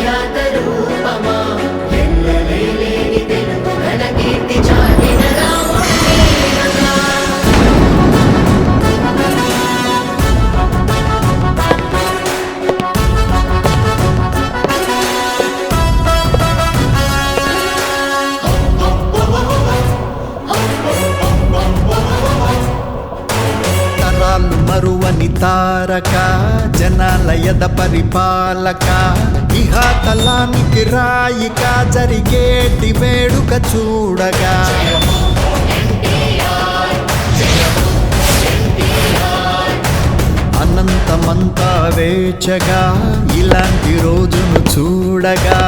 విఖ్యాత రూపమా ఎల్లలేని తెలుగు ఘన కీర్తి చాటిన రాముడేనగా. మరువని తారక జనాలయద పరిపాలక ఇహతలానికి రాయిక జరిగేటి వేడుక చూడగా అనంతమంతా వేచగా ఇలాంటి రోజును చూడగా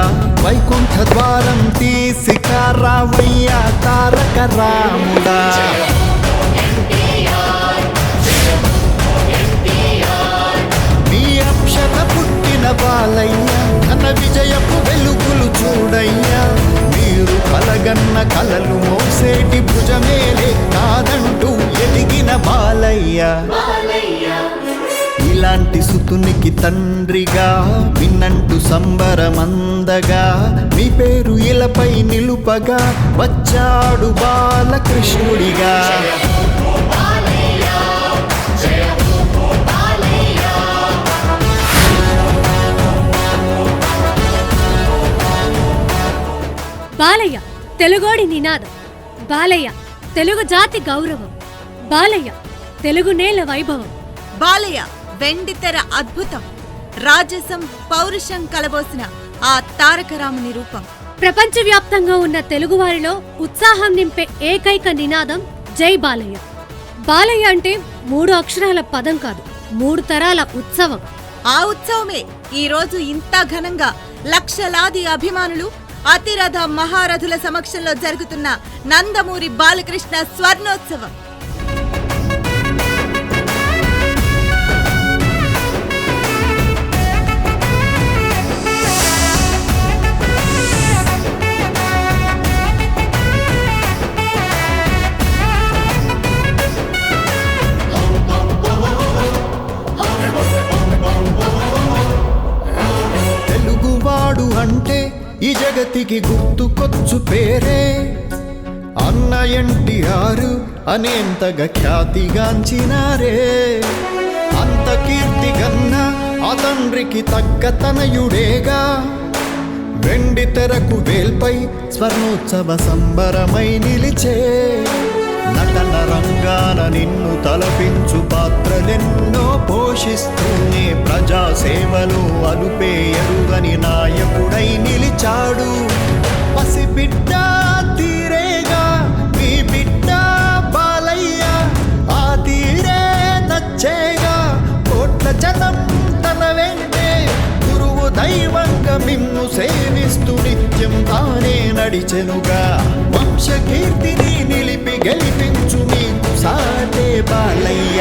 వైకుంఠ ద్వారం తీసి రావయ్య తారక రాముడా. పుట్టిన బాలయ్య ఘన విజయపు వెలుగులు చూడయ్యా. మీరు కలగన్న కలలు మోసేటి భుజమేలే కాదంటూ ఎదిగిన బాలయ్య. ఇలాంటి సుతునికి తండ్రిగా విన్నంటూ సంబరమందగా మీ పేరు ఇలపై నిలుపగా వచ్చాడు బాలకృష్ణుడిగా. బాలయ్య తెలుగోడి నినాదం, బాలయ్య తెలుగు జాతి గౌరవం, బాలయ్య తెలుగు నేల వైభవం, బాలయ్య వెండితెర అద్భుతం, రాజసం పౌరుషం కలబోసిన ఆ తారకరాముని రూపం. ప్రపంచవ్యాప్తంగా ఉన్న తెలుగువారిలో ఉత్సాహం నింపే ఏకైక నినాదం జై బాలయ్య. బాలయ్య అంటే 3 అక్షరాల పదం కాదు, 3 తరాల ఉత్సవం. ఆ ఉత్సవమే ఈ రోజు ఇంత ఘనంగా లక్షలాది అభిమానులు అతిరథ మహారథుల సమక్షంలో జరుగుతున్న నందమూరి బాలకృష్ణ స్వర్ణోత్సవం. తెలుగువాడు అంటే ఈ జగతికి గుర్తుకొచ్చు పేరే అన్న ఎన్టీఆర్ అనేంతగా ఖ్యాతిగాంచినారే. అంత కీర్తి గన్న ఆ తండ్రికి తగ్గ తనయుడేగా వెండి తెరకు వేల్పై స్వర్ణోత్సవ సంబరమై నిలిచే. నటన రంగాన నిన్ను తలపించు పాత్రలెన్నో పోషిస్తూనే ప్రజాసేవలో అలుపే ఎరుగని నాయకుడై నిలిచాడు. పసిబిడ్డ తీరేగా మీ బిడ్డ బాలయ్య, ఆ తీరే నచ్చేగా కోట్ల జనం తన వెంటే. గురువు దైవంగా మిమ్ము సేవిస్తూ నిత్యం తానే నడిచెనుగా. వంశకీర్తిని నిలిపి గెలిపించు మీకు సాటే బాలయ్య.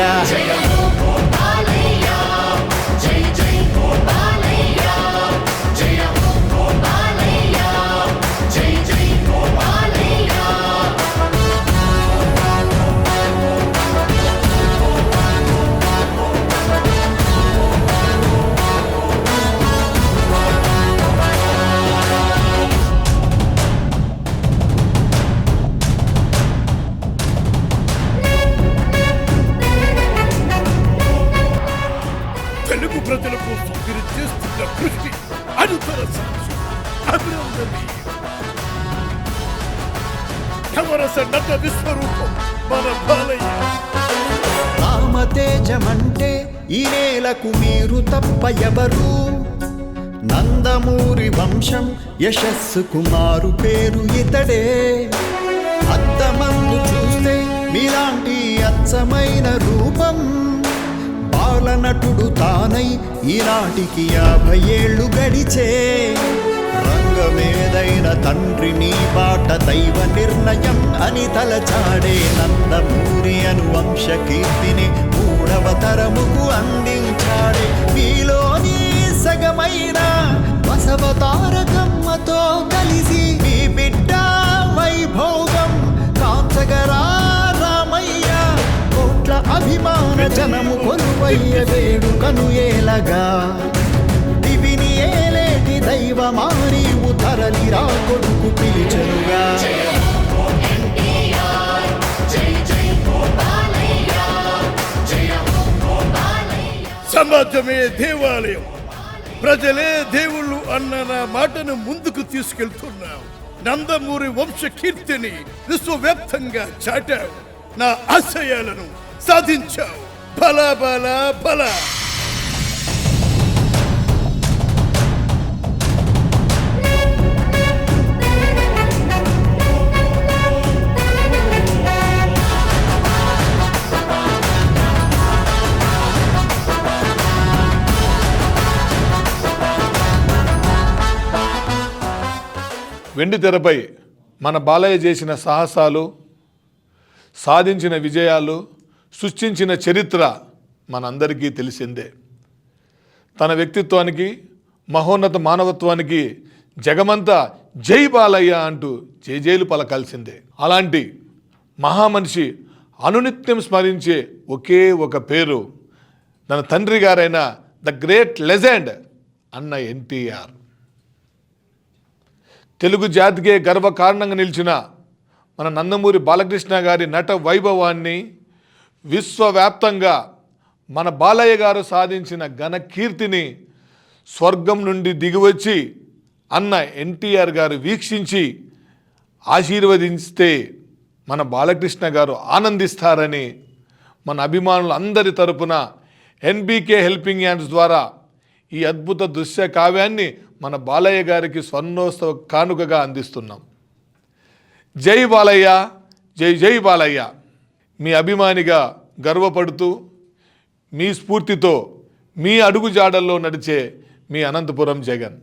తెలుగు ప్రజల కోసం మీరు చేస్తున్న కృషి అనుతర అభినందనీయం. నవరస నట విశ్వరూపం మన బాలయ్య. రామతేజమంటే ఈ నేలకు మీరు తప్ప ఎవరు? నందమూరి వంశం యశస్సుకు మారు పేరు ఇతడే. అద్దమందు చూస్తే మీలాంటి అచ్చమైన రూపం బాలనటుడు తానై ఈనాటికి 50 ఏళ్ళు గడిచే. రంగమేదైన తండ్రి నీ బాట దైవ నిర్ణయం అని తలచాడే. నందమూరి అను వంశ కీర్తిని 3వ తరముకు అందించాడే. మీలోని సగమైన బసవతారకమ్మతో కలిసి మీ బిడ్డ వైభోగం కాంచగరా రామయ్య. కోట్ల అభిమాన జనము కొలువయ్య వేడుకను ఏలగా. దివిని ఏలేటి దైవ రా కొడుకు పిలిచెనుగా. సమాజమే దేవాలయం, ప్రజలే దేవుళ్ళు అన్న నా మాటను ముందుకు తీసుకెళ్తున్నావు. నందమూరి వంశ కీర్తిని విశ్వవ్యాప్తంగా చాటావు. నా ఆశయాలను సాధించావు. బల బల బల. వెండి తెరపై మన బాలయ్య చేసిన సాహసాలు, సాధించిన విజయాలు, సృష్టించిన చరిత్ర మనందరికీ తెలిసిందే. తన వ్యక్తిత్వానికి, మహోన్నత మానవత్వానికి జగమంతా జై బాలయ్య అంటూ జైజైలు పలకాల్సిందే. అలాంటి మహామనిషి అనునిత్యం స్మరించే ఒకే ఒక పేరు తన తండ్రి గారైన ద గ్రేట్ లెజెండ్ అన్న ఎన్టీఆర్. తెలుగు జాతికే గర్వకారణంగా నిలిచిన మన నందమూరి బాలకృష్ణ గారి నట వైభవాన్ని విశ్వవ్యాప్తంగా మన బాలయ్య గారు సాధించిన ఘన కీర్తిని స్వర్గం నుండి దిగివచ్చి అన్న ఎన్టీఆర్ గారు వీక్షించి ఆశీర్వదిస్తే మన బాలకృష్ణ గారు ఆనందిస్తారని మన అభిమానులందరి తరపున ఎన్బీకే హెల్పింగ్ హ్యాండ్స్ ద్వారా ఈ అద్భుత దృశ్య కావ్యాన్ని మన బాలయ్య గారికి స్వర్ణోత్సవ కానుకగా అందిస్తున్నాం. జై బాలయ్య, జై జై బాలయ్య. మీ అభిమానిగా గర్వపడుతూ మీ స్ఫూర్తితో మీ అడుగుజాడల్లో నడిచే మీ అనంతపురం జగన్.